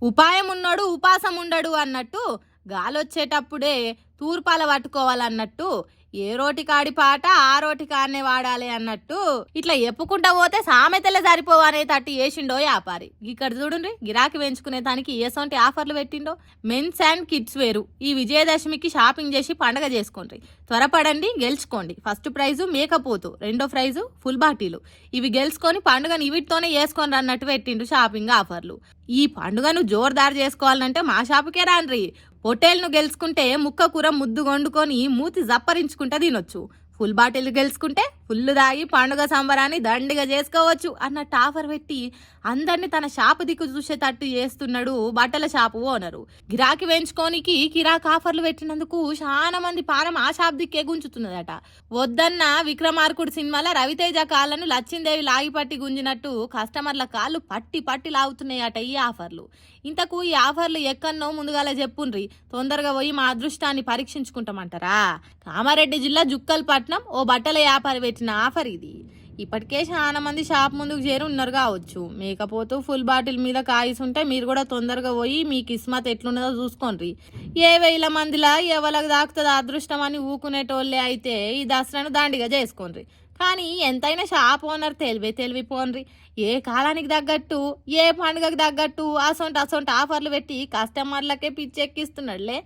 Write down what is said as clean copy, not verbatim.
ఉపాయం ఉన్నోడు ఉపాసం ఉండడు అన్నట్టు గాలొచ్చేటప్పుడే తూర్పాల పట్టుకోవాలన్నట్టు ఏ రోటి కాడి పాట ఆ రోటి కాడనే వాడాలి అన్నట్టు ఇట్లా ఎప్పుకుంటా పోతే సామెతలే సరిపోవనే తట్టు వేసిండో వ్యాపారి. ఇక్కడ చూడండి గిరాకీ పెంచుకునే దానికి ఏసొంటి ఆఫర్లు పెట్టిండో. మెన్స్ అండ్ కిడ్స్ వేరు ఈ విజయదశమికి షాపింగ్ చేసి పండగ చేసుకోండి. త్వరపడండి, గెలుచుకోండి. ఫస్ట్ ప్రైజు మేకపోతు, రెండో ప్రైజు ఫుల్ బాటిలు. ఇవి గెలుచుకొని పండుగను వీటితోనే వేసుకొని అన్నట్టు పెట్టిండు షాపింగ్ ఆఫర్లు. ఈ పండుగను జోర్దారు చేసుకోవాలంటే మా షాపుకే రాన్రి. హోటల్ను గెలుచుకుంటే ముక్క కూర ముద్దు వండుకొని మూతి జప్పరించుకుంటే తినొచ్చు. ఫుల్ బాటిల్ గెలుచుకుంటే ఫుల్ దాగి పండుగ సంబరాన్ని దండిగా చేసుకోవచ్చు అన్నట్టు ఆఫర్ పెట్టి అందరినీ తన షాపు దిక్కు చూసేటట్టు చేస్తున్నాడు బట్టల షాపు ఓనరు. గిరాకీ వేయించుకోనికి కిరాక్ ఆఫర్లు పెట్టినందుకు చాలా మంది పానం ఆ షాప్ దిక్కే గుంజుతున్నదట. వద్దన్న విక్రమార్కుడు సినిమాలో రవితేజ కాళ్ళను లచ్చిందేవి లాగిపట్టి గుంజినట్టు కస్టమర్ల కాళ్ళు పట్టి పట్టి లాగుతున్నాయట ఈ ఆఫర్లు. ఇంతకు ఈ ఆఫర్లు ఎక్కన్నో ముందుగాల చెప్పుండ్రి, తొందరగా పోయి మా అదృష్టాన్ని పరీక్షించుకుంటామంటారా? కామారెడ్డి జిల్లా జుక్కల్పట్నం ఓ బట్టల వ్యాపారి పెట్టిన ఆఫర్ ఇది. ఇప్పటికే చాలా మంది షాప్ ముందుకు చేరి ఉన్నారు కావచ్చు. మేకపోతూ ఫుల్ బాటిల్ మీద కాయిస్తుంటే మీరు కూడా తొందరగా పోయి మీ కిస్మత్ ఎట్లున్నదో చూసుకోండి. ఏ వేల మందిలా ఎవరికి దాకుతుంది అదృష్టం అని ఊకునేటోళ్ళే అయితే ఈ దసరాను దండిగా చేసుకోండి. కానీ ఎంతైనా షాప్ ఓనర్ తెలివిపోన్రి. ఏ కాలానికి తగ్గట్టు ఏ పండుగకు తగ్గట్టు అసొంటి ఆఫర్లు పెట్టి కస్టమర్లకే పిచ్చెక్కిస్తున్నాడులే.